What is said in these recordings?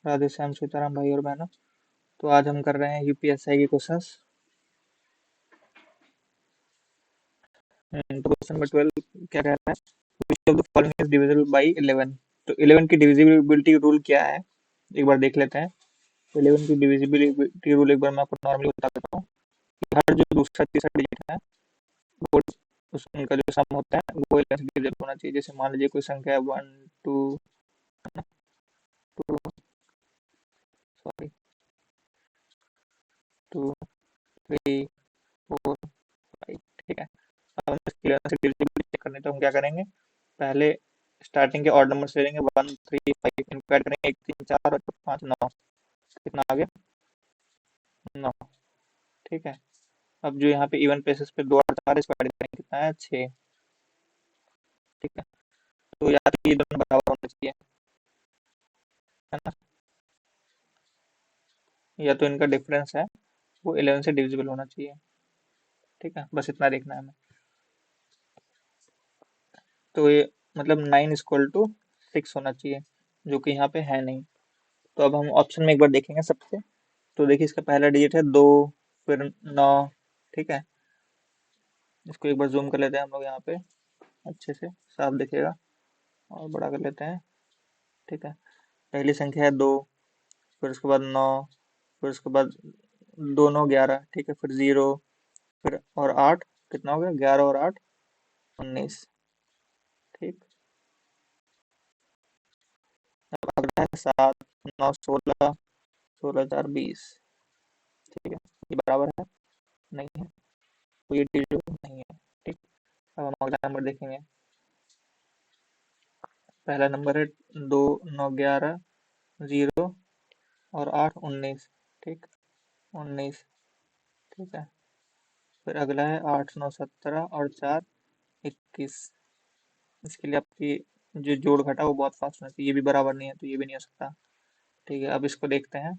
राधे श्याम सीताराम भाई और बहनों। तो आज हम कर रहे हैं यूपीएसआई के क्वेश्चंस। तो क्वेश्चन नंबर 12 क्या कह रहा है, which of the following is divisible by 11। तो 11 की डिविजिबिलिटी रूल क्या है, एक बार देख लेते हैं। 11 की डिविजिबिलिटी रूल एक बार मैं आपको नॉर्मली बता देता हूँ कि हर जो दूसरा तीसरा डिजिट है वो उनका जो सम होता है वो 11 से डिविजिबल होना चाहिए। जैसे मान लीजिए कोई संख्या है 1 2 2 सॉरी 2 3 4 5, ठीक है। अब हम इसकी 11 से डिविजिबिलिटी चेक करनी है, तो हम क्या करेंगे, पहले स्टार्टिंग के ऑड नंबर से लेंगे 1 3 5, इनको ऐड करेंगे 1 3 4 और 5 9, कितना आ गया 9, ठीक है। अब जो यहाँ पे इवन प्लेसेस पे 2 और 4 इसको ऐड करेंगे कितना है 6, ठीक है। तो या तो ये दोनों बराबर होना चाहिए, है ना, या तो इनका डिफरेंस है वो 11 से डिविजिबल होना चाहिए, ठीक है। बस इतना देखना है हमें। तो ये मतलब 9 इक्वल टू 6 होना चाहिए, जो कि यहाँ पे है नहीं। तो अब हम ऑप्शन में एक बार देखेंगे सबसे। तो देखिए इसका पहला डिजिट है 2, फिर 9, ठीक है। इसको एक बार जूम कर लेते हैं हम लोग यहाँ पे, अच्छे से साफ दिखेगा, और बड़ा कर लेते हैं, ठीक है। पहली संख्या है 2, फिर उसके बाद 9, फिर उसके बाद 2 9 11, ठीक है, फिर 0, फिर और 8, कितना हो गया 11 और 8 19, ठीक। अब अगला है 7 9 16, 16 4 20, ठीक है। ये बराबर है नहीं है, तो ये डिजिट नहीं है, ठीक। अब हम अगला नंबर देखेंगे। पहला नंबर है 2 9 11 0 और 8 19, ठीक, 19, ठीक है। फिर अगला है 8 9 17 और 4 21। इसके लिए आपकी जो जोड़ घटा वो बहुत फास्ट होना चाहिए, ये भी बराबर नहीं है तो ये भी नहीं हो सकता, ठीक है। अब इसको देखते हैं,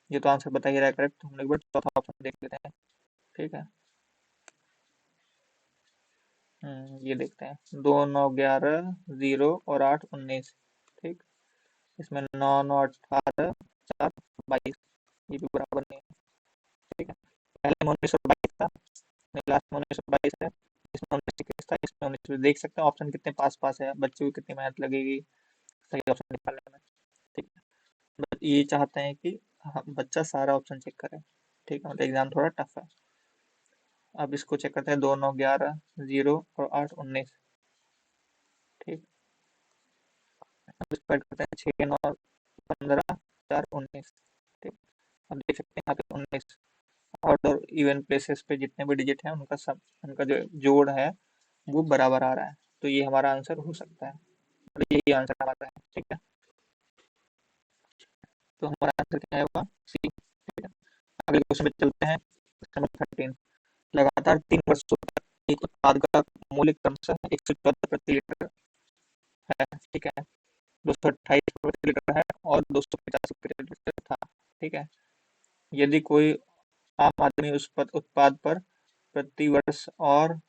ये तो आंसर बता ही रहा है करेक्ट, तो हम लोग एक बार चौथा ऑप्शन देख लेते हैं, ठीक है। ये देखते हैं 2 9 11 0 और 8 19, ठीक। इसमें 9 9 18 4 22, ये भी बराबर नहीं है, ठीक है। पहले में 1922 था, लास्ट में 1922 है, इसमें 1921 था, इसमें 19, देख सकते हैं ऑप्शन कितने पास पास है, बच्चों की कितनी मेहनत लगेगी सही ऑप्शन निकालने में, ठीक है। बट ये चाहते हैं कि बच्चा सारा ऑप्शन चेक करे, ठीक है, मतलब एग्जाम थोड़ा टफ है। अब इसको चेक करते हैं 2 9 11 0 और 8 19, ठीक। अब इसको ऐड करते हैं 6 9 15 4 19, ठीक। अब देख सकते हैं यहाँ पे 19 ऑड और इवन प्लेसेस पे जितने भी डिजिट हैं उनका सब, उनका जो जोड़ है वो बराबर आ रहा है, तो ये हमारा आंसर हो सकता है, और यही आंसर हमारा है, ठीक है। तो हमारा आंसर क्या होगा सी, ठीक है। अगले क्वेश्चन पे चलते हैं, क्वेश्चन नंबर 13। लगातार 3 वर्षों तक एक उत्पाद का मूल्य क्रमशः 114 प्रति लीटर है, ठीक है, 228 प्रति लीटर है और 250 प्रति लीटर था, ठीक है। यदि कोई आम आदमी उस उत्पाद पर प्रति वर्ष और,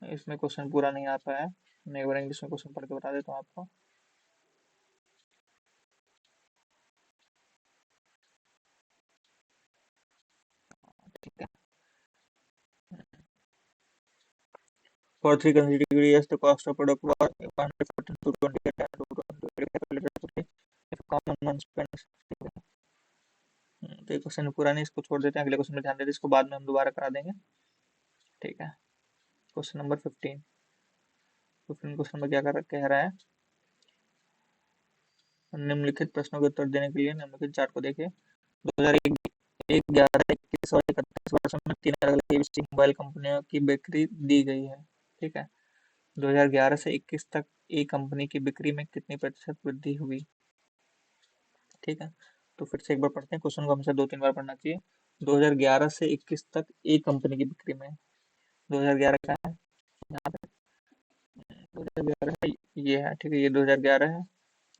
इसमें क्वेश्चन पूरा नहीं आ पाया है, मैं एक बार इंग्लिश में क्वेश्चन पढ़ के बता देता हूँ आपको, ठीक है। For 3 consecutive years, the cost of product was 114 to 28 and 228 calculated if common non spends, ठीक है। तो ये क्वेश्चन पूरा नहीं, इसको छोड़ देते हैं, अगले क्वेश्चन में ध्यान देते हैं, इसको बाद में हम दोबारा करा देंगे, ठीक है। Question number 15। 15 क्वेश्चन में क्या कह रहा है, निम्नलिखित प्रश्नों के उत्तर देने के लिए निम्नलिखित चार्ट को देखिए। 2001 11 21 और 31 वर्षों में 3 अलग अलग केबीसी मोबाइल कंपनियों की बिक्री दी गई है, ठीक है। 2011 से 21 तक ए कंपनी की बिक्री में कितनी प्रतिशत वृद्धि हुई, ठीक है। तो फिर से एक बार पढ़ते हैं क्वेश्चन को, हमसे 2 3 बार पढ़ना चाहिए। 2011 से 21 तक ए कंपनी की बिक्री में, 2011 का है यहाँ पे, 2011 है, ये है, ठीक है, ये 2011 है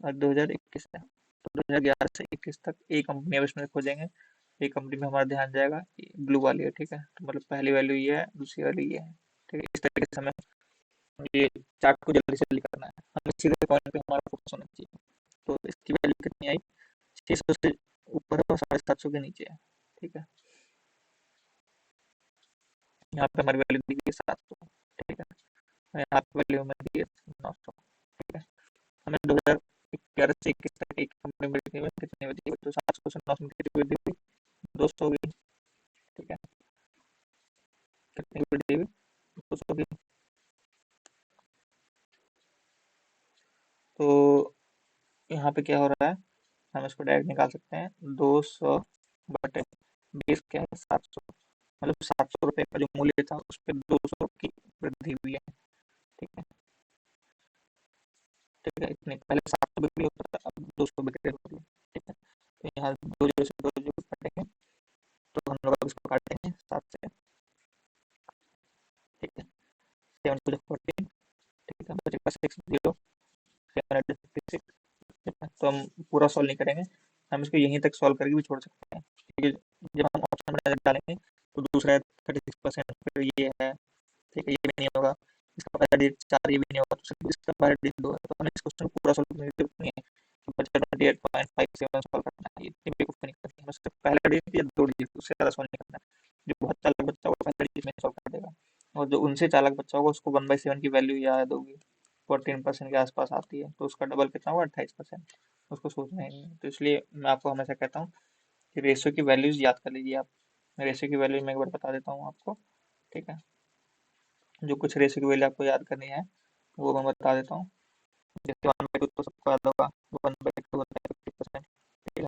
और 2021 है। तो 2011 से 21 तक ए कंपनी, अब इसमें खोजेंगे, ए कंपनी में हमारा ध्यान जाएगा ब्लू वाली है, ठीक है। तो मतलब पहली वैल्यू ये है, दूसरी वाली ये है, ठीक है। इस तरीके से हमें ये चार्ट को जल्दी से जल्दी करना है, हमें सीधे पॉइंट पे हमारा फोकस होना चाहिए। तो इसकी वैल्यू कितनी आई, 600 से ऊपर है और 750 के नीचे है। ठीक है, यहाँ पे हमारी वैल्यू दी है 700। ठीक है, यहाँ पे वैल्यू हमें दी है 900। ठीक है, हमें 2011 से 21 तक एक कंपनी में कितनी वृद्धि हुई, तो 700 से 900 में कितनी वृद्धि हुई, 200 हुई। ठीक है, कितनी वृद्धि हुई, 200 की। तो यहाँ पे क्या हो रहा है, हम इसको डायरेक्ट निकाल सकते हैं, 200/20 क्या है, 700। मतलब 700 रुपये का जो मूल्य था उस पर 200 की वृद्धि हुई है। ठीक है, ठीक है, इतने पहले 700 बिक्री होता था, अब 200 बिक्री होती है। ठीक है, तो यहाँ दो जीरो से दो जीरो काटेंगे, तो हम लोग अब इसको काटेंगे 7 से। ठीक है, 7 टू 14। ठीक है, बचेगा 60, 756। ठीक है, तो हम पूरा सॉल्व नहीं करेंगे, हम इसको यहीं तक सॉल्व करके भी छोड़ सकते हैं, क्योंकि जब हम ऑप्शन में डालेंगे तो दूसरा है 36%, फिर ये है। ठीक है, ये भी नहीं होगा, इसका पहला डिजिट 4, ये भी नहीं होगा, तो सिर्फ इसका पहला डिजिट 2 है, तो हमें इस क्वेश्चन को पूरा सॉल्व करने की जरूरत नहीं है कि बचा 28.57 सॉल्व करना है, इतनी बेवकूफ़ी नहीं करनी है, हमें सिर्फ पहला डिजिट या दो डिजिट, उससे ज़्यादा सॉल्व नहीं करना है। जो बहुत चालाक बच्चा होगा पहला डिजिट में सॉल्व कर देगा, और जो उनसे चालाक बच्चा होगा उसको 1/7 की वैल्यू याद होगी, 14% के आसपास आती है, तो उसका डबल कितना होगा, 28%। उसको सोचना ही नहीं है। तो इसलिए मैं आपको हमेशा कहता हूँ कि रेशियो की वैल्यूज याद कर लीजिए आप। रेशियो की वैल्यू मैं एक बार बता देता हूँ आपको। ठीक है, जो कुछ रेशियो की वैल्यू आपको याद करनी है वो मैं बता देता हूँ। जैसे 1/2 तो सबको याद होगा, 1/2 होता है 50%। ठीक है,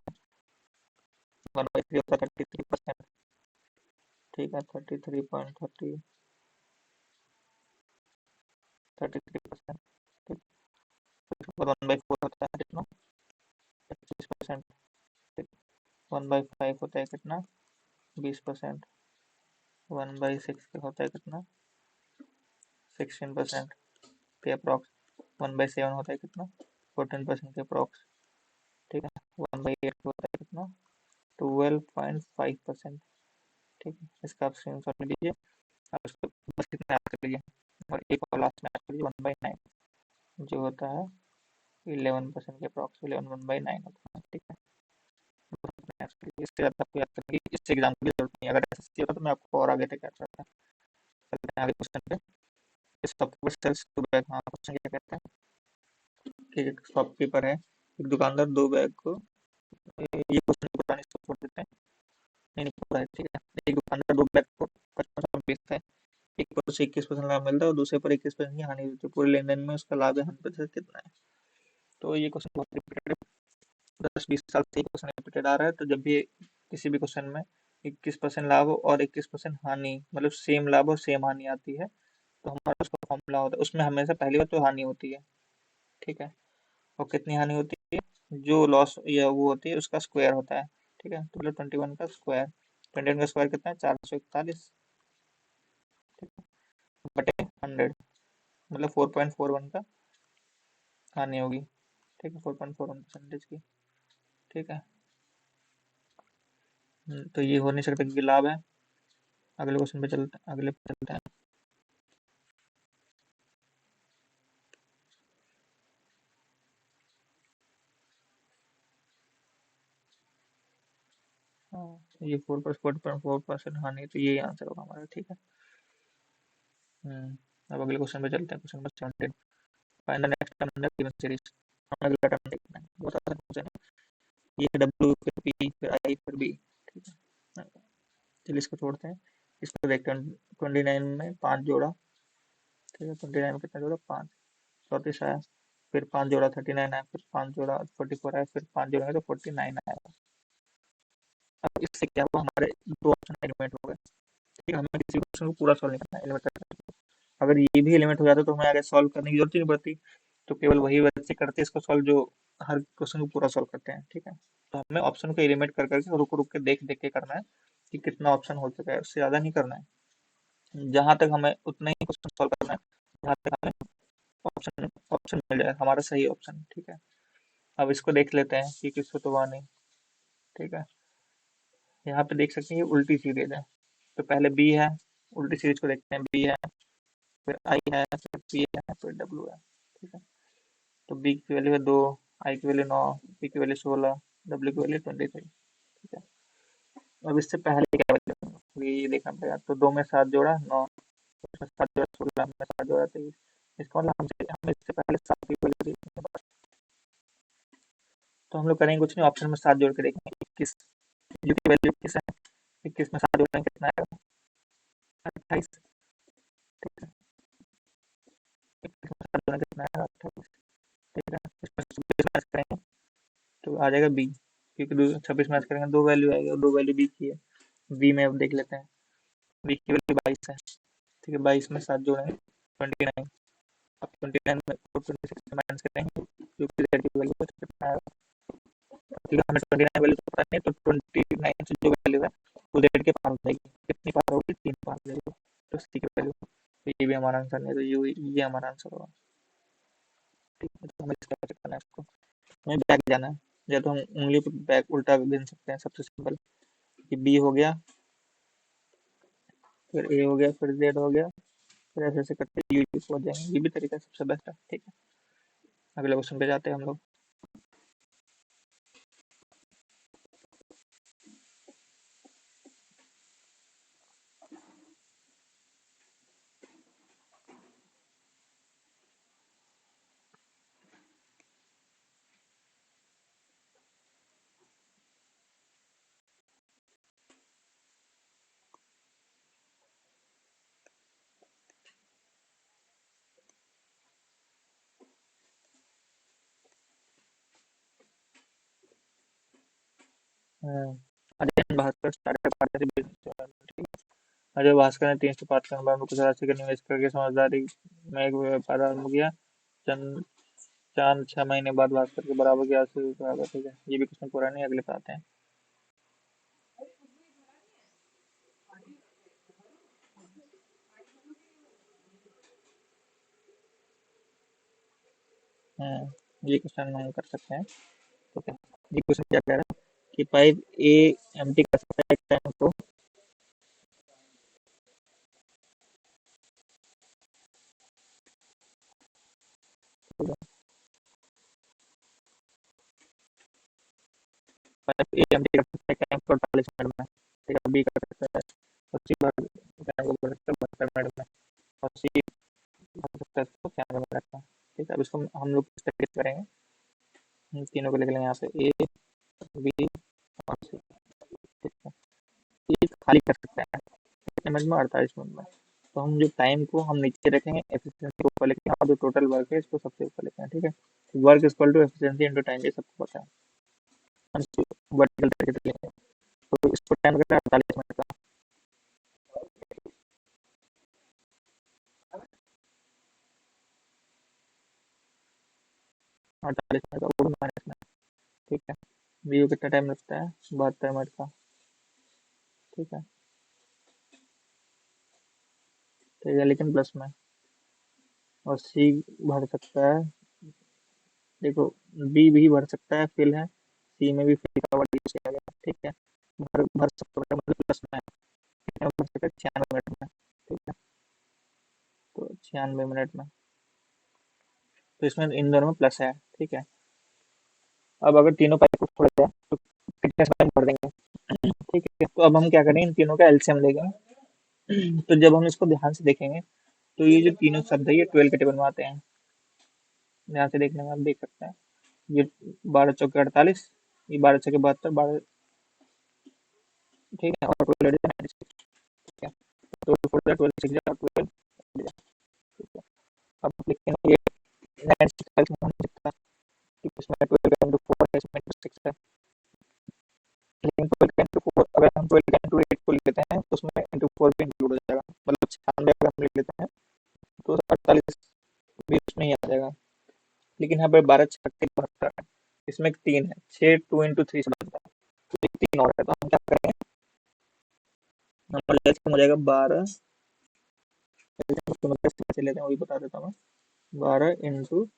1/3 होता है 33%। ठीक है, 33.33%। ठीक, 1/4 होता है कितना, 25%। ठीक, 1/5 होता है कितना, 20%। 1/6 होता है कितना, 16% के अप्रॉक्स। 1/7 होता है कितना, 14% के अप्रॉक्स। ठीक है, 1/8 होता है कितना, 12.5%। ठीक है, इसका आप स्क्रीन शॉट लीजिए, आप इसको बस कितना याद कर लीजिए, और एक और लास्ट में याद कर लीजिए 1/9, जो होता है 11% के अप्रॉक्स, 11 1/9 होता है। ठीक है, इससे ज़्यादा आपको याद करने की इससे एग्जाम की जरूरत नहीं है, अगर ऐसा होता तो मैं आपको और आगे तक याद करता। चलते हैं आगे क्वेश्चन पे। इस शॉपकीपर सेल्स 2 बैग, हाँ क्वेश्चन क्या कहता है कि एक शॉपकीपर है, एक दुकानदार 2 बैग को, ये क्वेश्चन पुराने इसको छोड़ देते हैं, नहीं नहीं पूरा है। ठीक है, एक दुकानदार 2 बैग को 55 में बेचता है, एक पर उसे 21% लाभ मिलता है और दूसरे पर 21% की हानि होती है, पूरे लेन देन में उसका लाभ या हानि प्रतिशत कितना है। तो ये क्वेश्चन बहुत रिपीटेड, 10-20 साल से क्वेश्चन रिपीटेड आ रहा है। तो जब भी किसी भी क्वेश्चन में 21% लाभ और 21% हानि, मतलब सेम लाभ और सेम हानि आती है, तो हमारा उसका फॉर्मूला होता है, उसमें हमेशा पहली बार तो हानि होती है। ठीक है, और कितनी हानि होती है, जो लॉस या वो होती है उसका स्क्वायर होता है। ठीक है, तो मतलब 21 का स्क्वायर, 21 का स्क्वायर कितना है, 441। ठीक है, बटे 100, मतलब 4.41 का हानि होगी। ठीक है, 4.41% की। ठीक है, तो ये हो नहीं सकता क्योंकि लाभ है। अगले क्वेश्चन पे चलते हैं, अगले पे चलते हैं। ये 4.4% हानि, तो ये आंसर होगा हमारा। ठीक है, अब अगले क्वेश्चन पे चलते हैं, question number 17। Find the next term in the given series. हमें अगला टर्म देखना है, बहुत आसान क्वेश्चन है। ये डब्ल्यू, फिर पी, फिर आई, फिर बी। ठीक है, चलिए इसको छोड़ते हैं, इसको देखते हैं। 29 में 5 जोड़ा। ठीक है, 29 में कितना जोड़ा, 5, 34 आया, फिर 5 जोड़ा 39 आया, फिर 5 जोड़ा 44 आया, फिर 5 जोड़ेंगे तो 49 आएगा। अब इससे क्या हुआ, हमारे दो ऑप्शन एलिमिनेट हो गए। ठीक है, हमें किसी क्वेश्चन को पूरा सॉल्व नहीं करना है, एलिमिनेट करना है। अगर ये भी एलिमिनेट हो जाता तो हमें आगे सॉल्व करने की जरूरत ही नहीं पड़ती, तो केवल वही बच्चे करते इसको सॉल्व जो हर क्वेश्चन को पूरा सॉल्व करते हैं। ठीक है, तो हमें ऑप्शन को एलिमिनेट कर करके रुक रुक के देख देख के करना है कि कितना ऑप्शन हो चुका है, उससे ज़्यादा नहीं करना है। जहाँ तक हमें उतना ही क्वेश्चन सॉल्व करना है जहाँ तक हमें ऑप्शन ऑप्शन मिल जाए हमारा सही ऑप्शन। ठीक है, अब इसको देख लेते हैं कि किसको तो हुआ नहीं। ठीक है, यहाँ पे देख सकते हैं ये उल्टी सीरीज है, तो पहले बी है, उल्टी सीरीज को देखते हैं, बी है, फिर आई है, फिर पी है, फिर डब्ल्यू है। ठीक है, तो बी की वैल्यू है 2, आई की वैल्यू 9, पी की वैल्यू 16, डब्ल्यू की वैल्यू 23। ठीक है, अब इससे पहले क्या वैल्यू ये देखना पड़ेगा। तो 2 में 7 जोड़ा 9, उसमें 7 जोड़ा 16, में 7 जोड़ा 23। इसका मतलब हम इससे पहले 7 की वैल्यू देखने पास। तो हम लोग करेंगे कुछ नहीं, ऑप्शन में 7 जोड़ के देखेंगे। 21 की वैल्यू 21 है, 21 में 7 जोड़ेंगे कितना आएगा? 28। ठीक है, 21 में 7 जोड़ेंगे कितना आएगा? 28। ठीक है, इसमें 26 मैच करेंगे तो आ जाएगा बी, क्योंकि 26 मैच करेंगे 2 वैल्यू आएगी और 2 वैल्यू बी की है। बी में अब देख लेते हैं, बी की वैल्यू 22 है। ठीक है, 22 में 7 जोड़ेंगे 29। अब 29 में 26 से माइनस करेंगे क्योंकि जेड की वैल्यू कितना आएगा? क्योंकि हमें 29 वैल्यू तो पता नहीं, तो 29 से जो वैल्यू है वो जेड के पार हो जाएगी। कितनी पार होगी? 3 पार हो जाएगी। तो सी की वैल्यू, तो ये भी हमारा आंसर नहीं, तो ये हमारा आंसर होगा। ठीक है, तो हमें इसका चेक करना है, इसको हमें बैक जाना है, या तो हम उंगली पर बैक उल्टा गिन सकते हैं, सबसे सिंपल कि बी हो गया, फिर ए हो गया, फिर जेड हो गया, फिर ऐसे ऐसे करके यू पहुंच जाएंगे। ये भी तरीका सबसे बेस्ट है। ठीक है, अगले क्वेश्चन पे जाते हैं हम लोग। Ajay Bhaskar startup partnership business. ठीक है, अजय भास्कर ने 3 पार्ट कंपनी में कुछ राशि का निवेश करके समझदारी में एक व्यापार आरंभ किया। चंद 4-6 महीने बाद भास्कर के बराबर की राशि बराबर। ठीक है, ये भी क्वेश्चन पूरा नहीं, अगले पे आते हैं। ये क्वेश्चन हम कर सकते हैं। ठीक है, ये क्वेश्चन क्या कह रहा है कि पाइप ए एम्प्टी कर सकता है एक टाइम को। पाइप ए एम्प्टी कर सकता है एक टाइम को 48 मिनट में। ठीक है, बी कर सकता है 80 बार टाइम को कर सकता है 72 मिनट में, और सी कर सकता है इसको 96 मिनट में। ठीक है, अब इसको हम लोग किस तरीके से करेंगे, तीनों को लिख लेंगे यहाँ पे, ए बी और सी। ठीक है, ये खाली कर सकते हैं कितने मिनट में? 48 मिनट में। तो हम जो टाइम को हम नीचे रखेंगे, एफिशिएंसी को ऊपर लिखेंगे, और जो टोटल वर्क है इसको सबसे ऊपर लिखेंगे। ठीक है, work equal to efficiency into time, ये सबको पता है, हम इसको वर्टिकल तरीके से लिखेंगे। तो इसको टाइम लगता है 48 मिनट का। 48 मिनट का वो माइनस में। ठीक है, बी को कितना टाइम लगता है? 72 मिनट का। ठीक है, ठीक है, लेकिन प्लस में। और सी भर सकता है, देखो बी भी भर सकता है, फिल है, सी में भी फिल का वर्ड यूज किया गया। ठीक है, भर भर सकता है मतलब प्लस में, कितने में भर सकता है? 96 मिनट में। ठीक है, तो 96 मिनट में, तो इसमें इन दोनों में प्लस है। ठीक है, अब अगर तीनों पाइप को छोड़ दें तो कितने समय में भर देंगे? ठीक है, तो अब हम क्या करेंगे, इन तीनों का एलसीएम लेंगे। तो जब हम इसको ध्यान से देखेंगे तो ये जो तीनों शब्द है ये 12 के टेबल में आते हैं। ध्यान से देखने में आप देख सकते हैं, ये 12 चौके 48, ये 12 छके 72, 12। ठीक है, और 12 96। ठीक है, तो 12 12 6 12। ठीक है, अब लिखेंगे ये 96 में हम लिखता है कि उसमें 12 इंटू 4 है, इसमें 6 है। लेकिन 12 इंटू 4 अगर हम 12 इंटू 8 को लेते हैं तो उसमें इंटू 4 भी इंक्लूड हो जाएगा, मतलब 96 अगर हम ले लेते हैं तो 48 भी उसमें ही आ जाएगा। लेकिन यहाँ पर 12 छक्के 72 है, इसमें एक 3 है, 6 2 इंटू 3 से बनता है, तो एक 3 और है। तो हम क्या करेंगे, नंबर हो जाएगा 12, कैसे लेते हैं वही बता देता हूँ मैं। 12 इंटू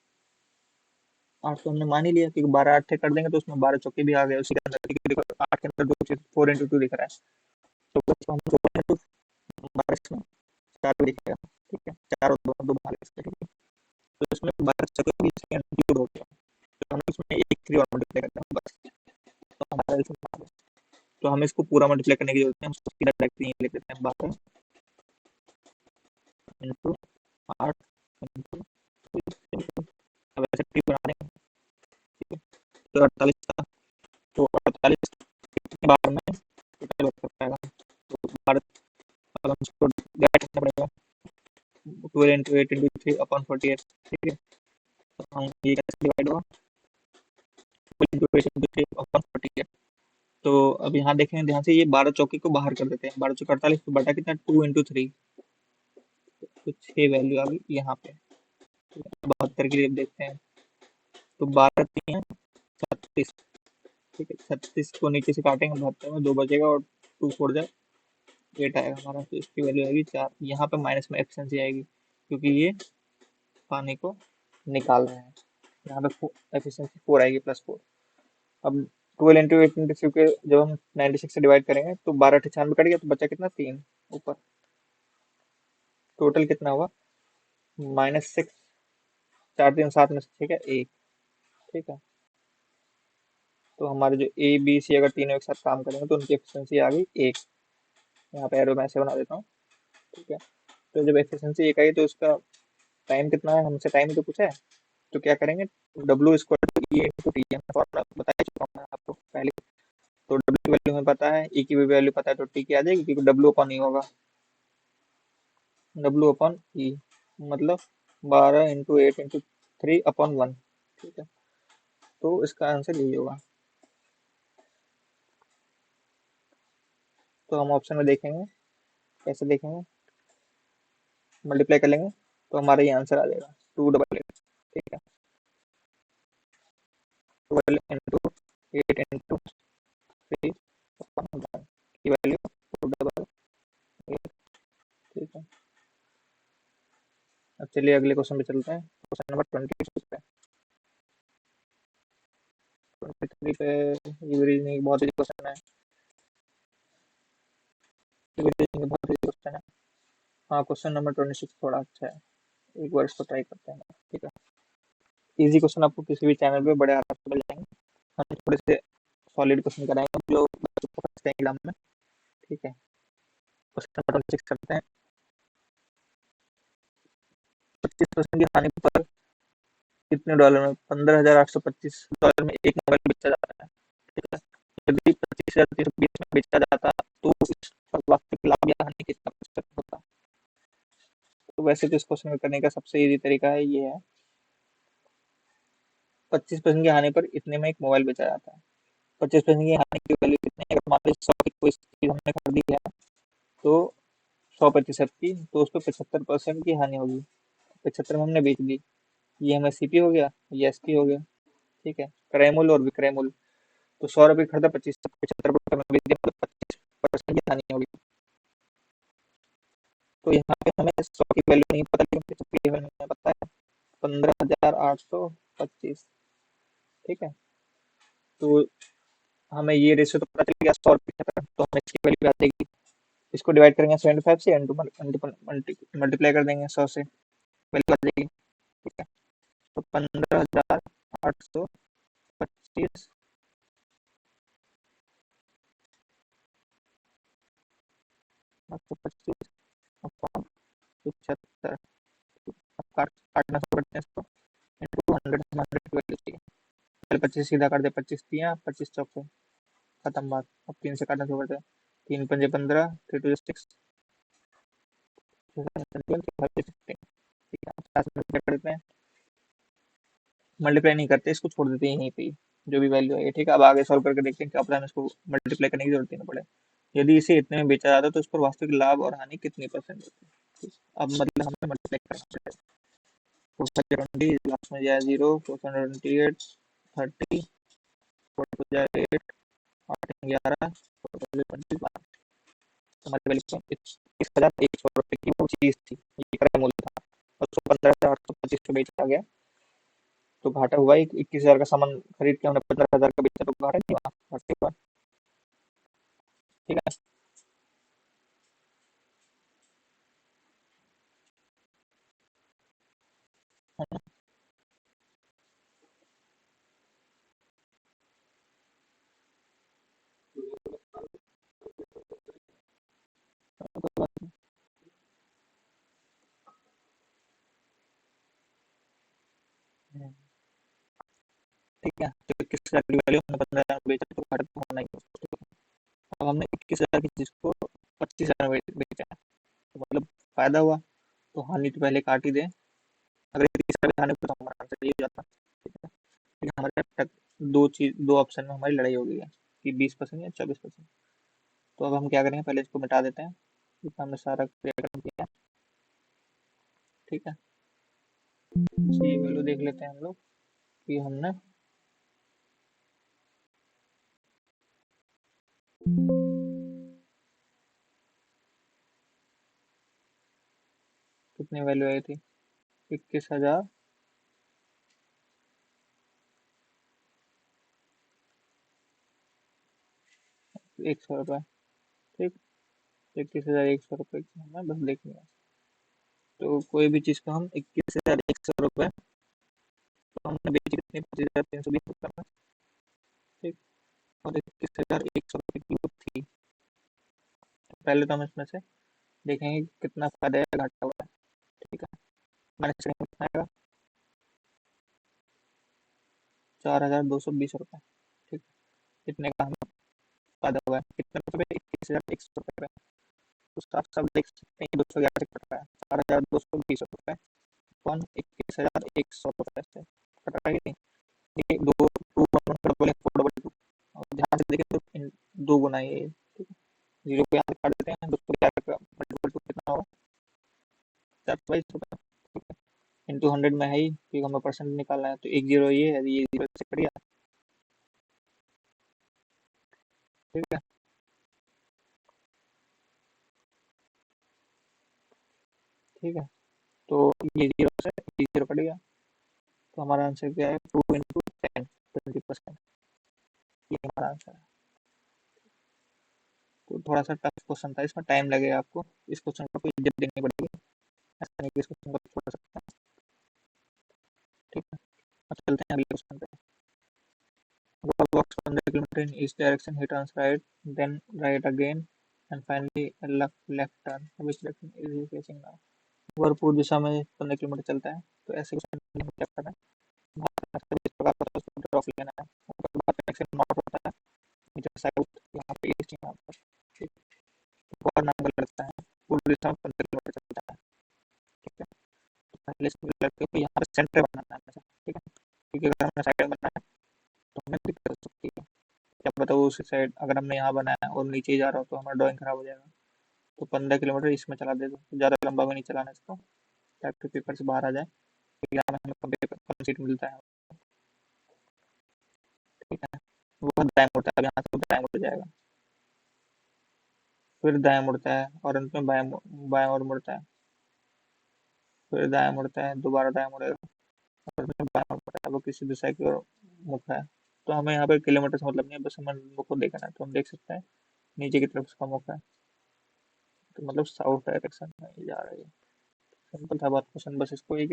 8 तो हमने मान ही लिया, क्योंकि 12 8 कर देंगे तो उसमें 12 चौके भी आ गए उसी के अंदर, क्योंकि देखो 8 के अंदर 2 चीज 4 इंटू 2 दिख रहा है, तो हम 4 इंटू 12 में 4 भी दिखेगा। ठीक है, चार और दो दो भाग इसके, ठीक है। तो इसमें 12 चक्कर भी इसके इंक्लूड हो गया, तो हमें इसमें एक 3 और मल्टीप्लाई करना है बस, तो हमारा आंसर आ गया। तो हमें इसको पूरा मल्टीप्लाई करने की जरूरत नहीं है, हम इसको सीधा डायरेक्ट यहीं लिख देते हैं, 12 इंटू 8 इंटू, अब ऐसे ट्री बना देंगे, ठीक है। तो 48 का, तो 48 कितने बार में टोटल कर पाएगा, तो बार अब हम इसको डिवाइड करना पड़ेगा, 12 इंटू 8 इंटू 3 अपॉन 48, ठीक है। तो हम ये कैसे डिवाइड होगा, 12 इंटू 8 इंटू 3 अपॉन 48। तो अब यहाँ देखेंगे ध्यान से, ये 12 चौके को बाहर कर देते हैं, 12 चौके 48, तो बटा कितना, 2 इंटू 3, तो 6 वैल्यू आ गई यहाँ पे। 72 की रेट देखते हैं, तो 12 3 36, ठीक है। 36 को नीचे से काटेंगे, 72 में 2 बचेगा और 2 4 जाए 8 आएगा हमारा, तो इसकी वैल्यू आएगी 4। यहाँ पे माइनस में एफिशिएंसी आएगी, क्योंकि ये पानी को निकाल रहे हैं, यहाँ पे एफिशिएंसी 4 आएगी, +4। अब 12 इंटू 8 इंटू 3 के जब हम 96 से डिवाइड करेंगे, तो 12 98 कट गया, तो बचा कितना, 3 ऊपर, टोटल कितना हुआ, -6, 4 3 7 में से, ठीक है, 1, ठीक है। तो हमारे जो ए बी सी अगर तीनों एक साथ काम करेंगे तो उनकी एफिशिएंसी आ गई 1। यहाँ पे एरो मैं ऐसे बना देता हूँ, ठीक है। तो जब एफिशिएंसी 1 आई, तो उसका टाइम कितना है, हमसे टाइम ही तो पूछा है, तो क्या करेंगे, W equal to E into T, formula बता चुका हूँ मैं आपको पहले। तो W की वैल्यू हमें पता है, E की भी वैल्यू पता है, तो T की आ जाएगी, क्योंकि W अपॉन ई होगा, W अपॉन ई, मतलब 12 इंटू 8 इंटू 3 अपॉन 1, ठीक है। तो इसका आंसर यही होगा। तो हम ऑप्शन में देखेंगे, कैसे देखेंगे, मल्टीप्लाई कर लेंगे, तो हमारा ये आंसर आ जाएगा 288, ठीक है। 12 इंटू 8 इंटू 3 अपॉन 1 की वैल्यू 288, ठीक है। अब चलिए अगले क्वेश्चन पे चलते हैं, क्वेश्चन नंबर 23 पे। 23 पे ये रीजनिंग बहुत ही क्वेश्चन है, रीजनिंग बहुत ही क्वेश्चन है। हाँ, क्वेश्चन नंबर 26 थोड़ा अच्छा है, एक बार इसको ट्राई करते हैं, ठीक है। इजी क्वेश्चन आपको किसी भी चैनल पे बड़े आराम से मिल जाएंगे, हम थोड़े से सॉलिड क्वेश्चन कराएंगे जो बच्चों को फंसते हैं एग्जाम में, ठीक है। क्वेश्चन नंबर 26 करते हैं। 25% की हानि पर कितने डॉलर में, $15,825 में एक मोबाइल बेचा जाता है, ठीक है। यदि 25,320 में बेचा जाता तो इस पर वास्तविक लाभ या हानि कितना प्रतिशत होता। तो वैसे तो इस क्वेश्चन को करने का सबसे इजी तरीका है, ये है 25% की हानि पर इतने में एक मोबाइल बेचा जाता है, 25% की हानि की वैल्यू कितनी है, अगर मान लीजिए 100 की कोई चीज हमने खरीदी है, तो 100% की, तो उस पर 75% की हानि होगी, 75 में हमने बेच दी, ये हमें सीपी हो गया, ये एसपी हो गया, ठीक है। क्रय मूल्य और विक्रय मूल्य, तो 100 रुपये खरीदा, 75 रुपये में बेच दिया, तो 25% की हानि होगी। तो यहाँ पे हमें 100 की वैल्यू नहीं पता, लेकिन 75 की वैल्यू हमें पता है, 15,825, ठीक है। तो हमें ये रेशियो तो पता चल गया, 100 तो हमें इसकी वैल्यू आ जाएगी, इसको डिवाइड करेंगे 75 से, मल्टीप्लाई कर देंगे 100 से, वैल्यू आ जाएगी, ठीक है। तो 15,825 825 अपॉन 75, काटना शुरू करते हैं इसको, इंटू 100, 100 की वैल्यू चाहिए, पहले 25 सीधा कर दे, 25 दिया, 25 चौके खत्म बात। अब 3 से काटना शुरू करते हैं, 3 पंजे 15, 3 टू 6, मल्टीप्लाई नहीं करते, इसको छोड़ देते हैं यहीं पे ही, जो भी वैल्यू है, ठीक है। अब आगे सॉल्व करके देखते हैं कि अपना इसको मल्टीप्लाई करने की जरूरत ही ना पड़े। यदि इसे इतने में बेचा जाता है तो इस पर वास्तविक लाभ और हानि कितनी परसेंट होती है, अब मतलब हमें मल्टीप्लाई करना पड़ेगा, तो 20 लास्ट में जाए 0, 428, 30, 8 8 11, हमारे वैल्यू 21,100 रुपये की वो चीज थी, ये क्रय मूल्य था, और उसको 15,825 में बेचा गया, तो घाटा हुआ, 21,000 का सामान खरीद के हमने 15,000 का बेचा, तो घाटा नहीं हुआ, घाटे हुआ, ठीक है। ठीक है, तो 21,000 की वैल्यू हमने 15,000 में बेचा तो घाटा तो होना ही है उसको। अब हमने 21,000 की चीज को 25,000 में बेचा है, तो मतलब फायदा हुआ, तो हानि तो पहले काट ही दे। अगर ये तीसरा भी हानि तो हमारा आंसर ये हो जाता। ठीक है, लेकिन हमारे अब तक दो ऑप्शन में हमारी लड़ाई हो गई है कि 20% या 24%। तो अब हम क्या करेंगे, पहले इसको मिटा देते हैं, क्योंकि हमने सारा क्रियाक्रम किया। ठीक है, ये वैल्यू देख लेते हैं हम लोग कि हमने कितनी वैल्यू आई थी, 21,100 रुपये। ठीक, 21,100 रुपये की हमें बस देखनी है। तो कोई भी चीज़ को हम 21,100 रुपये, तो हमने बेची कितनी, 25,320 रुपये में। ठीक, और 21,100 रुपये की वो थी। तो पहले तो हम इसमें से देखेंगे कि कितना फायदा या घाटा हुआ है। ठीक है, माइनस करेंगे कितना आएगा, 4,220 रुपये। ठीक, कितने का हमें फायदा हुआ है, कितने रुपये, 21,100 रुपये। तो साफ साफ देख सकते हैं कि 211 से कट रहा है, 4,220 रुपये कौन, 21,100 रुपये से कट रहा है कि नहीं। ये दो टू वन का डबल है, फोर डबल टू, और ध्यान से देखें तो दो गुना है ये। ठीक है, जीरो को यहाँ से काट देते हैं, 211 का मल्टीपल टू कितना होगा, 422 रुपये। ठीक है, इंटू 100 में है ही, क्योंकि हमें परसेंट निकालना है, तो एक जीरो ये है, ये जीरो से कट गया। ठीक है, ठीक है, तो ये जीरो से ये जीरो कट गया, तो हमारा आंसर क्या है, 2 into 10, 20%। ये हमारा आंसर है। तो थोड़ा सा टफ क्वेश्चन था, इसमें टाइम लगेगा आपको, इस क्वेश्चन को इज्जत देनी पड़ेगी, ऐसा नहीं कि इस क्वेश्चन को छोड़ सकते हैं। ठीक है, अब चलते हैं अगले क्वेश्चन पे। Walks 100 kilometer in each direction, he turns right, then right again, and finally a left turn. Which direction is he facing now? वह पूर्व दिशा में 15 किलोमीटर चलता है, तो ऐसे क्वेश्चन में क्या करना है, भारत में इस प्रकार का स्कूटर ऑफ लेना है, ऊपर भारत में एक्शन नॉट होता है, नीचे साउथ, यहाँ पे ईस्ट, यहाँ पर। ठीक, तो और नाम लगता है, पूर्व दिशा में 15 किलोमीटर चलता है। ठीक है, तो पहले इसको लड़के को यहाँ पे सेंटर बनाना है हमेशा। ठीक है, क्योंकि अगर हमें साइड बनाना है तो हमें दिक्कत हो सकती है, क्या पता वो उसी साइड अगर हमने यहाँ बनाया और नीचे ही जा रहा हो तो हमारा ड्राइंग खराब हो जाएगा। तो 15 किलोमीटर इसमें चला दे दो, ज़्यादा लंबा भी नहीं चलाना इसको, ताकि पेपर से बाहर आ जाए, एग्जाम में हमें कम सीट मिलता है। ठीक है, वो दाएं मुड़ता है, अब यहाँ से दाएं मुड़ जाएगा, फिर दाएं मुड़ता है, और अंत में बाएं बाएं और मुड़ता है, फिर दाएं मुड़ता है, दोबारा दाएं मुड़ेगा, और फिर बाएं और मुड़ता है, वो किसी दिशा की ओर मुख है। तो हमें यहाँ पे किलोमीटर से मतलब नहीं है, बस हमें मुख को देखना है, तो हम देख सकते हैं नीचे की तरफ उसका मुख है, तो मतलब साउथ डायरेक्शन में ये जा रही है। सिंपल था बात क्वेश्चन, बस इसको एक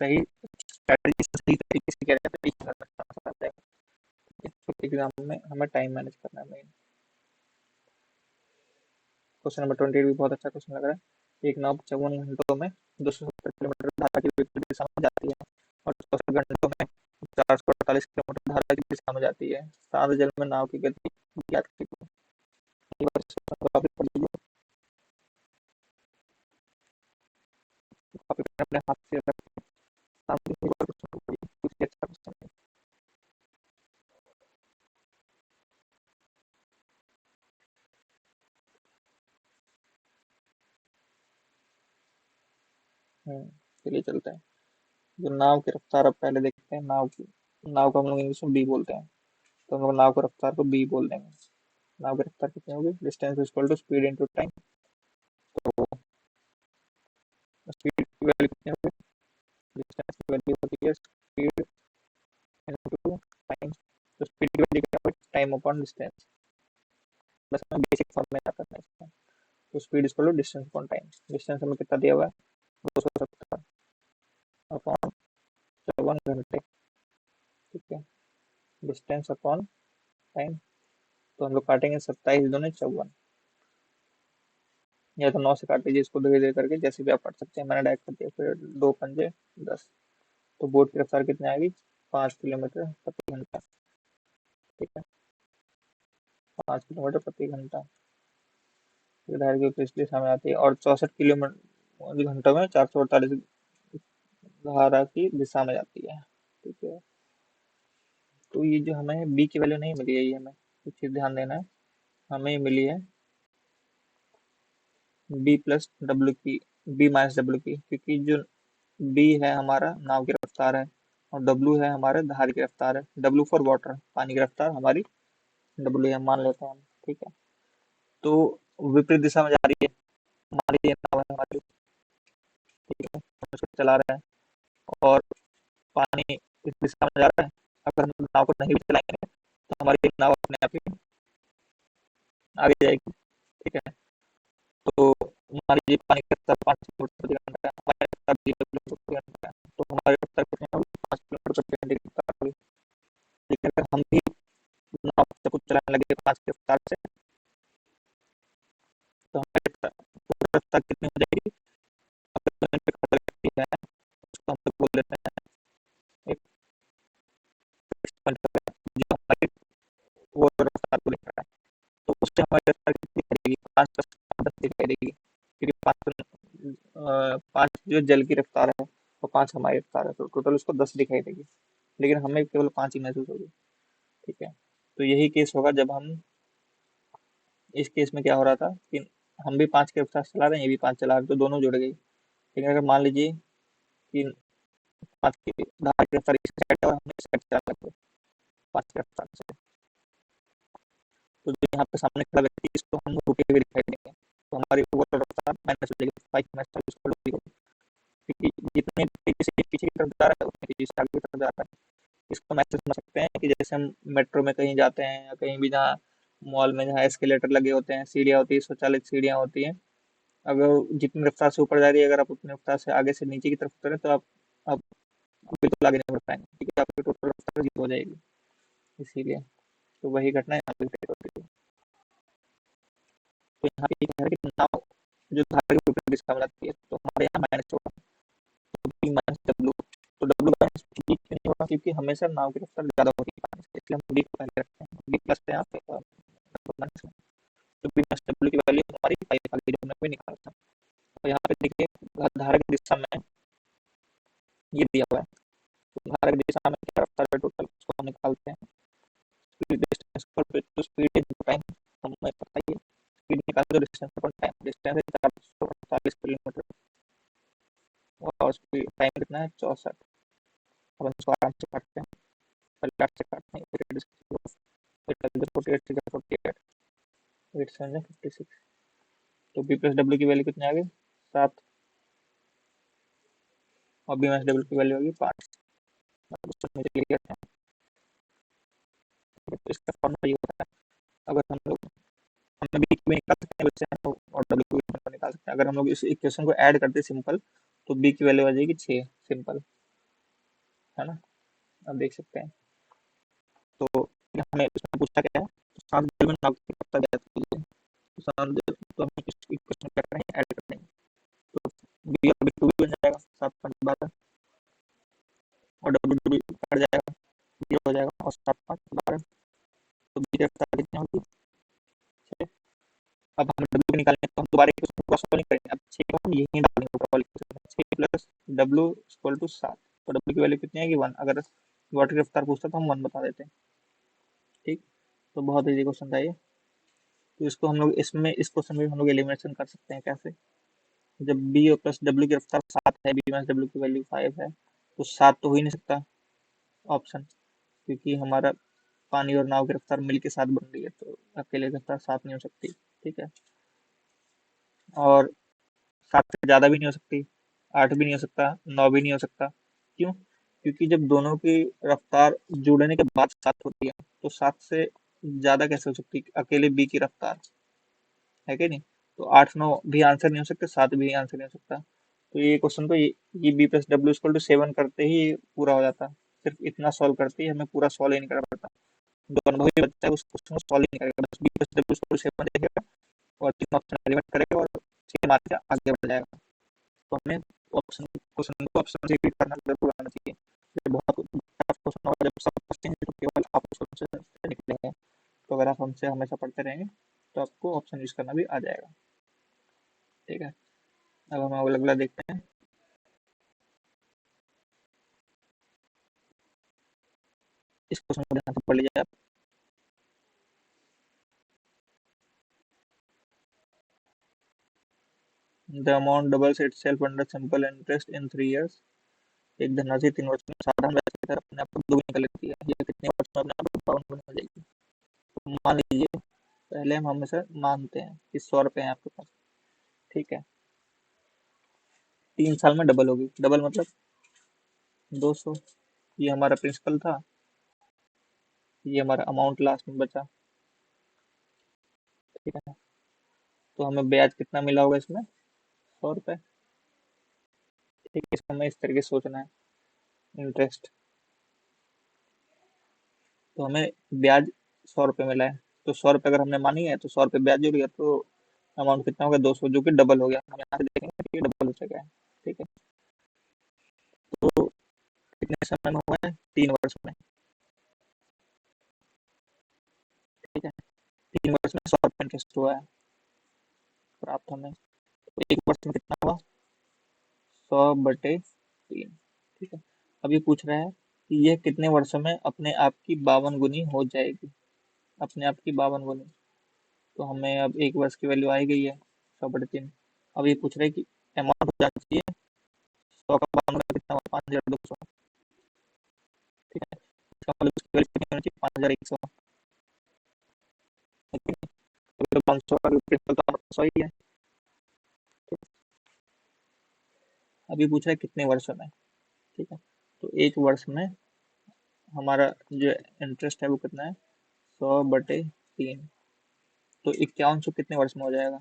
सही स्ट्रैटेजी से सही तरीके से किया जाए तो इसको एग्जाम में हमें टाइम मैनेज करना है मेन। क्वेश्चन नंबर 28 भी बहुत अच्छा क्वेश्चन लग रहा है। एक नाव 54 घंटों में 270 किलोमीटर धारा की विपरीत दिशा में जाती है, और 64 घंटों में 448 किलोमीटर धारा की दिशा में जाती है। शांत जल में नाव की गति ज्ञात कीजिए। ये बार काफी पढ़ लीजिए, काफी अपने हाथ से रख सामने एक बार क्वेश्चन को पढ़िए, कुछ अच्छा क्वेश्चन है। चलिए चलते हैं, जो नाव की रफ्तार, अब पहले देखते हैं नाव की। नाव को हम लोग इंग्लिश में बी बोलते हैं, तो हम लोग नाव की रफ्तार को बी बोल देंगे। नाव की रफ्तार कितनी होगी, distance equal to speed into time. तो स्पीड की वैल्यू कितनी होगी, डिस्टेंस की वैल्यू होती है स्पीड इनटू टाइम। तो स्पीड की वैल्यू क्या होगी, टाइम अपॉन डिस्टेंस, बस हमें बेसिक फॉर्म में याद करना है इसको। तो speed equal to distance upon time, distance हमें कितना दिया हुआ है, 270 अपॉन 54 घंटे। ठीक है, डिस्टेंस अपॉन टाइम, तो हम लोग काटेंगे 27 दूनी 54, या तो 9 से काट लीजिए इसको धीरे धीरे करके, जैसे भी आप काट सकते हैं, मैंने डायरेक्ट कर दिया, फिर 2 पंजे 10। तो बोर्ड की रफ्तार कितनी आएगी, 5 किलोमीटर प्रति घंटा। ठीक है, 5 किलोमीटर प्रति घंटा धारा की विपरीत दिशा में आती है, और 64 किलोमीटर घंटों में 448 धारा की दिशा में जाती है। ठीक है, तो ये जो हमें बी की वैल्यू नहीं मिली है, ये हमें कुछ चीज ध्यान देना है। हमें मिली है बी प्लस डब्ल्यू की, बी माइनस डब्ल्यू की, क्योंकि जो बी है हमारा नाव की रफ्तार है और डब्ल्यू है हमारे धार की रफ्तार है। डब्ल्यू फॉर वाटर, पानी की रफ्तार हमारी डब्ल्यू है, मान लेते हैं हम। ठीक है, तो विपरीत दिशा में जा रही है, मान लीजिए नाव है हमारी। ठीक है, हम उसको चला रहे हैं और पानी इस दिशा में जा रहा है। अगर हम नाव को नहीं भी चलाएंगे तो हमारी नाव अपने आप ही आगे जाएगी। ठीक है, तो मान लीजिए पानी का रफ्तार 5 किलोमीटर प्रति घंटा है, हमारी रफ्तार 0 किलोमीटर प्रति घंटा है, तो हमारी रफ्तार कितनी होगी? 5 किलोमीटर प्रति घंटे की रफ्तार होगी। लेकिन अगर हम भी नाव को चलाने लगे 5 की रफ्तार से, तो हमारी रफ्तार कितनी हो जाएगी? है उसको हम लोग बोल देते हैं एक जो हमारी वो रफ्तार को लेकर है, तो उससे हमारी रफ्तार कितनी दिखाई देगी? 5 दिखाई देगी, क्योंकि 5 जो जल की रफ्तार है और 5 हमारी रफ्तार है, तो टोटल उसको 10 दिखाई देगी, लेकिन हमें केवल 5 ही महसूस होगी। ठीक है, तो यही केस होगा जब हम, इस केस में क्या हो रहा था कि हम भी 5 की रफ्तार चला रहे हैं, ये भी 5 चला रहे हैं, तो दोनों जुड़ गई। लेकिन अगर मान लीजिए कि 5 की धारा की रफ्तार इस साइड है और हमने इस साइड चला रहे 5 की रफ्तार से, तो जो यहाँ पे सामने खड़ा व्यक्ति, इसको हम रुके हुए दिखाई देंगे, तो हमारी ओवरऑल रफ्तार माइनस हो जाएगी, 5 माइनस 40 क्योंकि जितने तेजी से पीछे की तरफ जा रहा है उतनी तेजी से आगे की तरफ जा रहा है। इसको मैसेज समझ सकते हैं कि जैसे हम मेट्रो में कहीं जाते हैं या कहीं भी जहाँ मॉल में जहाँ एस्केलेटर लगे होते हैं, सीढ़ियाँ होती है, स्वचालित सीढ़ियाँ होती हैं, अगर जितनी रफ्तार से ऊपर जा रही है, अगर आप उतनी रफ्तार से आगे से नीचे की तरफ उतरें तो आप बिल्कुल आगे नहीं बढ़ पाएंगे, ठीक है, आपकी टोटल रफ्तार जीरो हो जाएगी। इसीलिए तो वही घटना यहाँ पे रिपीट हो रही है। तो यहाँ पे क्या है कि नाव जो धारा के विपरीत दिशा में जाती है, तो हमारे यहाँ माइनस होगा, तो बी माइनस डब्ल्यू, तो डब्ल्यू माइनस बी क्यों नहीं होगा? क्योंकि हमेशा नाव की रफ्तार ज्यादा होती है पानी से, इसलिए हम बी को पहले रखते हैं, बी प्लस है यहाँ पे और माइनस में, तो बी माइनस डब्ल्यू की वैल्यू हमारी 5 आ गई, जो हमने भी निकाला था। तो यहाँ पे देखिए धारा की दिशा में ये दिया हुआ है, तो धारा की दिशा में क्या रफ्तार है टोटल, उसको हम निकालते हैं। स्पीड डिस्टेंस पर तो स्पीड इनटू टाइम हमें पता ही है, स्पीड निकालते तो डिस्टेंस पर टाइम, डिस्टेंस है 448 किलोमीटर और स्पीड टाइम कितना है 64। अब हम इसको आराम से काटते हैं, पहले 8 से काटते हैं, 48 48 8 7 56, तो बी प्लस डब्ल्यू की वैल्यू कितनी आ गई? 7, और बी माइनस डब्ल्यू की वैल्यू होगी 5। तो इसका फॉर्मूला ये होता है, अगर हम लोग हमें बी की निकाल सकते हैं वैसे हम लोग, और डब्ल्यू की निकाल सकते हैं। अगर हम लोग इस इक्वेशन को ऐड करते सिंपल, तो बी की वैल्यू आ जाएगी 6, सिंपल है ना, आप देख सकते हैं। तो हमें इसमें पूछा क्या है, तो 7 जल में नाव की रफ्तार ज्ञात कीजिए, तो 7 जल, तो हम इस इक्वेशन क्या करेंगे, ऐड करेंगे, तो बी और बी टू भी बन जाएगा 7 5 12, और डब्ल्यू डब्ल्यू कट जाएगा, 0 हो जाएगा, और 7 5 12, तो बी की रफ्तार कितनी होगी? 6। अब हम डब्ल्यू को निकालेंगे, तो हम दोबारा इक्वेशन को सॉल्व नहीं करेंगे, अब 6 को हम यहीं डालेंगे ऊपर वाली इक्वेशन में, 6 प्लस डब्ल्यू इक्वल टू 7, तो डब्ल्यू की वैल्यू कितनी आएगी? 1। अगर वाटर की रफ्तार पूछता तो हम 1 बता देते हैं। ठीक, तो बहुत इजी क्वेश्चन था ये। तो इसको हम लोग इसमें, इस क्वेश्चन में हम लोग एलिमिनेशन कर सकते हैं कैसे, जब बी और प्लस डब्ल्यू की रफ्तार 7 है, बी माइनस डब्ल्यू की वैल्यू 5 है, तो 7 तो हो ही नहीं सकता ऑप्शन, क्योंकि हमारा पानी और नाव की रफ्तार मिलके 7 बन रही है, तो अकेले रफ्तार 7 नहीं हो सकती। ठीक है, और 7 से ज़्यादा भी नहीं हो सकती, 8 भी नहीं हो सकता, 9 भी नहीं हो सकता। क्यों? क्योंकि जब दोनों की रफ्तार जुड़ने के बाद 7 होती है, तो 7 से ज़्यादा कैसे हो सकती है अकेले बी की रफ्तार, है कि नहीं? तो 8 9 भी आंसर नहीं हो सकते, 7 भी आंसर नहीं हो सकता। तो ये क्वेश्चन तो ये B plus W equal to 7 करते ही पूरा हो जाता, सिर्फ इतना सॉल्व करते ही हमें पूरा सॉल्व ही नहीं करना पड़ता। जो अनुभवी बच्चा है उस क्वेश्चन को सॉल्व ही नहीं करेगा, बस B plus W equal to 7 देखेगा और 3 ऑप्शन एलिमिनेट करेगा और 6 मार के आगे बढ़ जाएगा। तो हमें ऑप्शन क्वेश्चन को ऑप्शन से रीड करना जरूर आना चाहिए, ये बहुत टफ क्वेश्चन होगा, जब सब बचेंगे तो केवल आप उस ऑप्शन से निकलेंगे। तो अगर आप हमसे हमेशा पढ़ते रहेंगे तो आपको ऑप्शन यूज करना भी आ जाएगा। ठीक है, अब हम अगला अगला देखते हैं। इस क्वेश्चन को ध्यान से पढ़ लीजिए आप। The amount doubles itself under simple interest in 3 years। एक धनराशि 3 वर्ष में साधारण ब्याज की दर अपने आप को दोगुनी कर लेती है, ये कितने वर्ष में अपने आप को 52 हो जाएगी। तो मान लीजिए, पहले हम हमेशा मानते हैं कि 100 रुपए है आपके पास। ठीक है, 3 साल में डबल होगी। डबल मतलब 200। ये हमारा प्रिंसिपल था, ये हमारा अमाउंट लास्ट में बचा। ठीक है, तो हमें ब्याज कितना मिला होगा इसमें? 100 रुपए। ठीक है, इसको हमें इस तरीके से सोचना है, इंटरेस्ट। तो हमें ब्याज 100 रुपए मिला है, तो 100 रुपए अगर हमने मानी है तो 100 रुपए ब्याज जुड़ गया, तो अमाउंट कितना होगा? 200, जो कि डबल हो गया। हम यहाँ से देखेंगे कि डबल हो चुका है। ठीक है, तो कितने समय में हुआ है? 3 वर्ष में। ठीक है, 3 वर्ष में 100 रुपए इंटरेस्ट हुआ है प्राप्त हमें। तो 1 वर्ष में कितना हुआ? 100/3। ठीक है, अभी पूछ रहा है कि यह कितने वर्षों में अपने आप की 52 गुनी हो जाएगी। अपने आप की 52 गुनी। तो हमें अब 1 वर्ष की वैल्यू आई गई है 100/3। अब ये पूछ रहे हैं कि अमाउंट हो जाना चाहिए 100 का 52 का कितना हुआ? 5200। ठीक है, इसका मतलब उसकी वैल्यू कितनी होनी चाहिए? 5100। ठीक है, तो 500 का प्रिंसिपल तो 100 ही है। अभी पूछ रहा है कितने वर्षों में। ठीक है, तो 1 वर्ष में हमारा जो इंटरेस्ट है वो कितना है? 100/3। तो 5100 कितने वर्ष में हो जाएगा?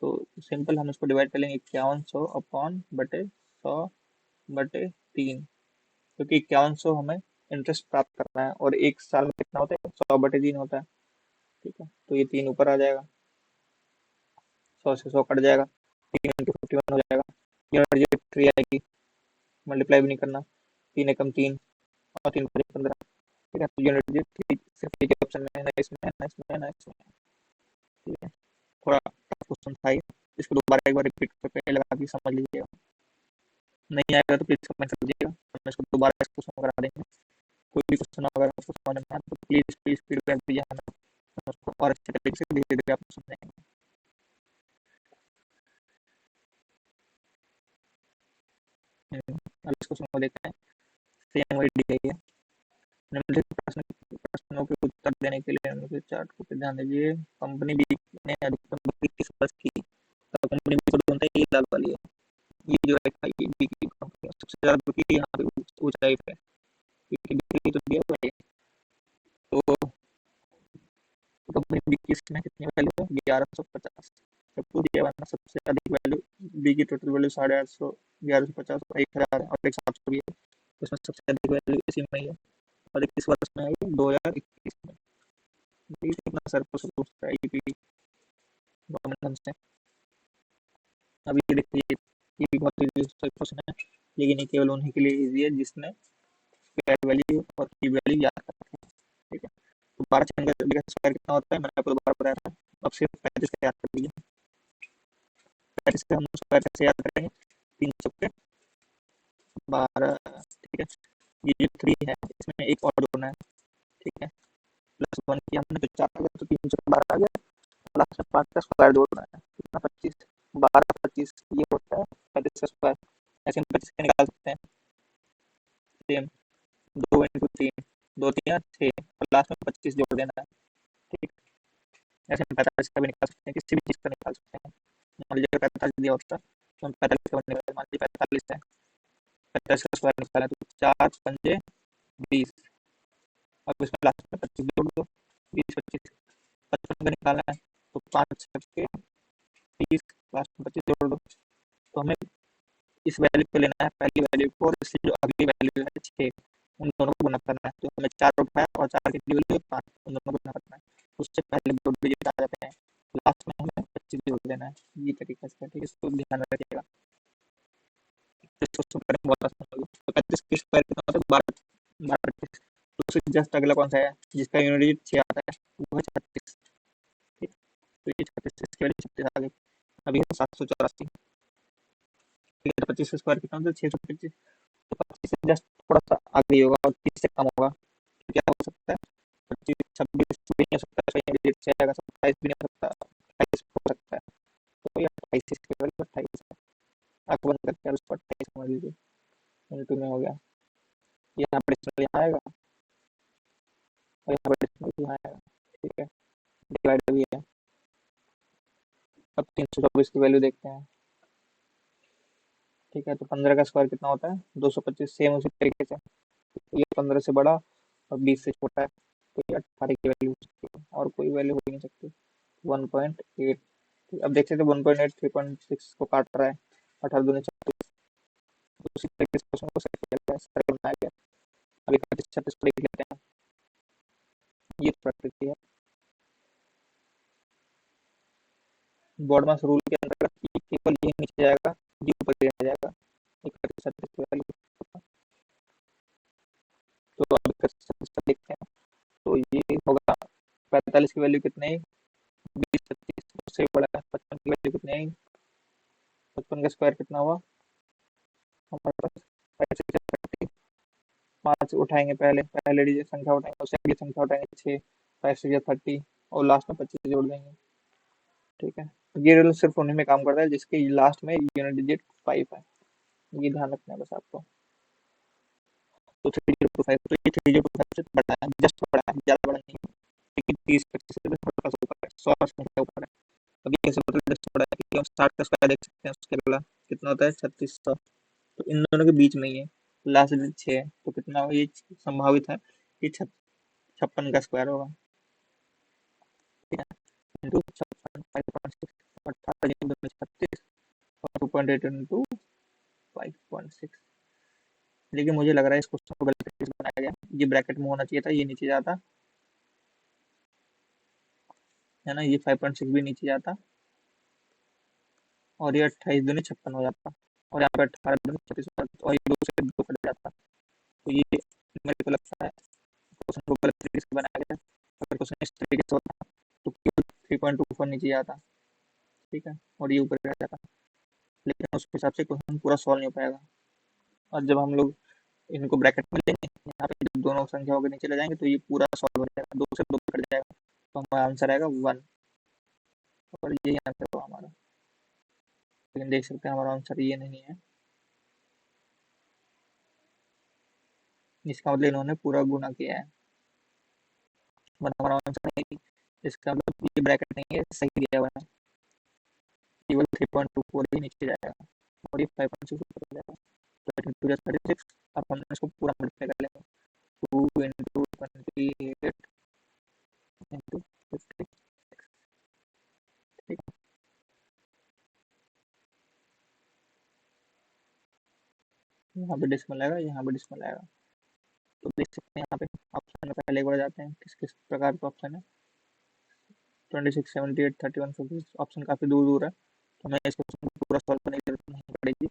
तो सिंपल हम इसको डिवाइड कर लेंगे 5100 अपॉन बटे 100/3, क्योंकि 5100 हमें इंटरेस्ट प्राप्त करना है और 1 साल में कितना होता है? 100/3 होता है। ठीक है, तो ये 3 ऊपर आ जाएगा, 100 से 100 कट जाएगा, 3 × 51 हो जाएगा। यूनिट 3 आएगी, मल्टीप्लाई भी नहीं करना। 3 × 3 और 3 × 15। ठीक है, तो यूनिट 3 सिर्फ एक ऑप्शन में है, ना इसमें है, ना इसमें है, ना इसमें है। ठीक है, थोड़ा टफ क्वेश्चन था ये, इसको दोबारा एक बार रिपीट करके लगा के समझ लीजिएगा। नहीं आएगा तो प्लीज कमेंट कर दीजिएगा, हम इसको दोबारा इस क्वेश्चन करा देंगे। कोई भी क्वेश्चन अगर आपको समझ में आए तो प्लीज प्लीज फीडबैक दीजिए हमें, उसको और अच्छे तरीके से धीरे धीरे आपको समझाएंगे। अब इस क्वेश्चन को देखते हैं। सेम वही दी गई है। निम्नलिखित प्रश्नों के उत्तर देने के लिए निम्नलिखित चार्ट को ध्यान दीजिए। कंपनी बी ने अधिकतम बिक्री किस वर्ष की? तो कंपनी बी को ढूंढते हैं, ये लाल वाली है, ये जो है ये बी की कंपनी सबसे ज्यादा बिक्री यहाँ पे ऊंचाई पे, क्योंकि बिक्री तो दिया हुआ है। तो कंपनी बी की इसमें कितनी वैल्यू है? 1150। सबको दिया हुआ है ना, सबसे अधिक वैल्यू बी की टोटल वैल्यू 850, 1150 और 1000 है, और 100 भी है। उसमें सबसे अधिक वैल्यू इसी में ही है, और इस वर्ष में आई 2021 में। कितना सर को पूछता है ईपी गवर्नमेंट से। अभी ये देखिए, ये भी बहुत इजी क्वेश्चन है, लेकिन ये केवल उन्हीं के लिए इजी है जिसने वैल्यू और की वैल्यू याद कर रखी है। ठीक है, तो 12 का स्क्वायर कितना होता है? मैंने आपको दोबारा बताया था। अब सिर्फ 35 का याद कर लीजिए। 35 का हम स्क्वायर कैसे याद करेंगे? 3 × 12। ठीक है, ये जो 3 है इसमें एक और जोड़ना है। ठीक है, +1 किया हमने तो 4 आ गया, तो 312 आ गया। लास्ट में 5 का स्क्वायर जोड़ना है, कितना? 25। 12 25 ये होता है 35 का स्क्वायर। ऐसे हम 25 का निकाल सकते हैं। सेम 2 × 3, 2 3 6, और लास्ट में 25 जोड़ देना है। ठीक, ऐसे हम 45 का भी निकाल सकते हैं, किसी भी चीज़ का निकाल सकते हैं। मान लीजिए 45 दिया होता तो हम 45 का निकाल, मान लीजिए 45 है, 45 का स्क्वायर निकाला तो 4 पंजे 20। अब इसमें लास्ट में 25 जोड़ दो, 20 25। 55 का निकालना है तो 5 छक्के 30, लास्ट में 25 जोड़ दो। तो हमें इस वैल्यू को लेना है, पहली वैल्यू को, और इससे जो अगली वैल्यू है 6, उन दोनों को गुना करना है। तो हमें 4 उठाया और 4 की वैल्यू 5, उन दोनों को गुना करना है। उससे पहले दो डिजिट आ जाते हैं, लास्ट में हमें 25 जोड़ देना है। ये तरीका है, ठीक है, इसको ध्यान में रखिएगा। इसको करें बहुत आसान होगा। तो 35 की स्क्वायर कितना होता है? 12। 12 25। उससे जस्ट अगला कौन सा है जिसका यूनिट डिजिट 6 आता है, वो है 36। ठीक, तो ये 36 इसकी वैल्यू 36 आ गई। अभी है 784। ठीक है, तो 25 का स्क्वायर कितना होता है, 625। तो 25 से जस्ट थोड़ा सा आगे ही होगा और 30 से कम होगा, तो क्या हो सकता है, 25 26 भी नहीं हो सकता, सही डिजिट से आएगा, 27 भी नहीं हो सकता, 28 हो सकता है। तो ये 28 इसकी वैल्यू 28 है। आंख बंद करके आप इसको 28 समझ लीजिए, इंटू में हो गया। यहाँ पर डेसिमल यहाँ आएगा और यहाँ पर डेसिमल यहाँ आएगा। ठीक है, डिवाइड भी है। अब 324 की वैल्यू देखते हैं। ठीक है, तो 15 का स्क्वायर कितना होता है, 225। सेम उसी तरीके से, तो ये 15 से बड़ा और 20 से छोटा है, तो ये 18 की वैल्यू हो सकती है, और कोई वैल्यू हो ही नहीं सकती। 1.8। अब देख सकते 1.8 3.6 को काट रहा है, 18 दूनी 36। उसी तरीके से क्वेश्चन को सेट किया गया, सर्कल बनाया गया। अभी 35 36 को देख लेते हैं। ये प्रकृति है बोर्ड मास रूल के अंतर्गत, केवल ये नीचे जाएगा, ये ऊपर रह जाएगा। 36 36 की वैल्यू, तो अब 36 36 देखते हैं, तो ये होगा 45 की वैल्यू कितनी है, 20 36 उससे बड़ा है। 55 की वैल्यू कितनी है, 55 का स्क्वायर कितना हुआ हमारे पास, 5 5 उठाएंगे, पहले पहले डिजिट संख्या उठाएंगे, उससे अगली संख्या उठाएंगे 6, 5 से 30 और लास्ट में 25 जोड़ देंगे। ठीक है, ये रूल सिर्फ उन्हीं में काम करता है जिसके लास्ट में यूनिट डिजिट 5 है, ये ध्यान रखना है बस आपको। तो 3025, तो ये 3025 से बड़ा है, जस्ट बड़ा है, ज्यादा बड़ा नहीं है, लेकिन 30 25 से थोड़ा सा ऊपर है, 100 संख्या ऊपर है। अब ये कैसे मतलब जस्ट बड़ा है, क्योंकि हम 60 का स्क्वायर देख सकते हैं, उसके अगला कितना होता है 3600, तो इन दोनों के बीच में ही है, लास्ट डिजिट 6 है, तो कितना होगा, ये संभावित है कि 56 का स्क्वायर होगा। ठीक है, इंटू 56 5.6, 18 में 36 और 2.8 इंटू 5.6। लेकिन मुझे लग रहा है इस क्वेश्चन को गलत तरीके से बनाया गया, ये ब्रैकेट में होना चाहिए था, ये नीचे जाता है ना, ये 5.6 भी नीचे जाता और ये 28 दूनी 56 हो जाता, और यहाँ पे 18 दूनी 36 हो जाता, और ये 2 से 2 कट जाता। तो ये मेरे को लगता है क्वेश्चन को गलत तरीके से बनाया गया। अगर क्वेश्चन इस तरीके से होता तो 3.24 नीचे जाता। ठीक है, और ये ऊपर रह जाता, लेकिन उस हिसाब से क्वेश्चन पूरा सॉल्व नहीं हो पाएगा। और जब हम लोग इनको ब्रैकेट में लेंगे, यहाँ पे जब दोनों संख्याओं के नीचे ले जाएंगे, तो ये पूरा सॉल्व हो जाएगा, 2 से 2 कट जाएगा, तो हमारा आंसर आएगा 1, और यही आंसर होगा हमारा। लेकिन देख सकते हैं हमारा आंसर ये नहीं है, इसका मतलब इन्होंने पूरा गुना किया है, वरना हमारा आंसर नहीं, इसका मतलब ये ब्रैकेट नहीं है, सही दिया हुआ है, केवल 3.24 ही नीचे जाएगा और ये 5.6 ऊपर हो जाएगा। तो 36, अब हम इसको पूरा मल्टीप्लाई कर लेंगे, 2 इंटू 28 इंटू 50। ठीक है, यहाँ पे डिस्मल आएगा, यहाँ पे डिस्मल आएगा। तो देख सकते हैं यहाँ पे ऑप्शन में पहले एक बार जाते हैं, किस किस प्रकार का ऑप्शन है, 26 78 31 50, ऑप्शन काफी दूर दूर है, तो मैं इस क्वेश्चन को पूरा सॉल्व करने की जरूरत नहीं पड़ेगी,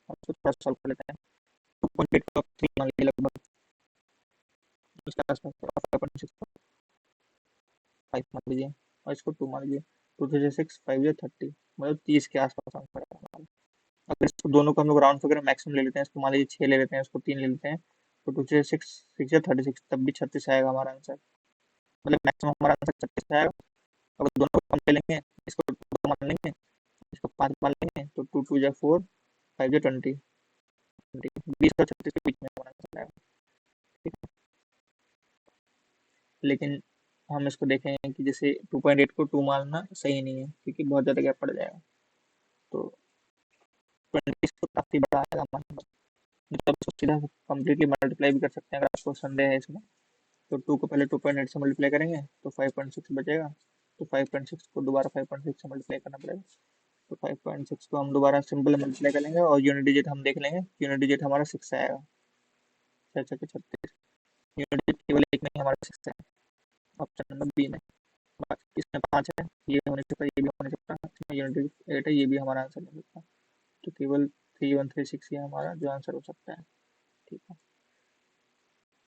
और इसको थोड़ा सॉल्व कर लेते हैं। 2.8 को 3 मान लीजिए लगभग, इसके आसपास 5.6 को 5 मान लीजिए, और इसको 2 मान लीजिए, 2 3 6 5 30, मतलब 30 के आसपास आंसर है हमारा। अगर इसको दोनों को हम लोग राउंड फिगर मैक्सिमम ले लेते हैं, इसको मान लीजिए 6 ले लेते हैं, इसको 3 ले लेते हैं, तो 2 6 6 6 36, तब भी 36 आएगा हमारा आंसर, मतलब मैक्सिमम हमारा आंसर 36 आएगा। अगर दोनों को हम ले लेंगे, इसको 2 मान लेंगे, इसको 5 मान लेंगे, तो 2 2 जा 4 5 जा 20, 20 और 36 के बीच में हमारा आंसर आएगा। ठीक है, लेकिन हम इसको देखें कि जैसे 2.8 को 2 मानना सही नहीं है, क्योंकि बहुत ज़्यादा गैप पड़ जाएगा, तो 20 को काफ़ी बड़ा आएगा हमारे पास, मतलब इसको सीधा कम्प्लीटली मल्टीप्लाई भी कर सकते हैं अगर आपको संदेह है इसमें। तो 2 को पहले 2.8 से मल्टीप्लाई करेंगे तो 5.6 बचेगा, तो 5.6 को दोबारा 5.6 से मल्टीप्लाई करना पड़ेगा, तो 5.6 को हम दोबारा सिंपल मल्टीप्लाई कर लेंगे और यूनिट डिजिट हम देख लेंगे, यूनिट डिजिट हमारा 6 आएगा, 6 6 36, यूनिट डिजिट केवल एक में ही हमारा 6 है, ऑप्शन नंबर बी में। बाकी इसमें 5 है, ये होने सकता है, ये भी होने सकता है, इसमें यूनिट डिजिट 8 है, ये भी हमारा आंसर नहीं सकता, तो केवल 3136 ही हमारा जो आंसर हो सकता है। ठीक है।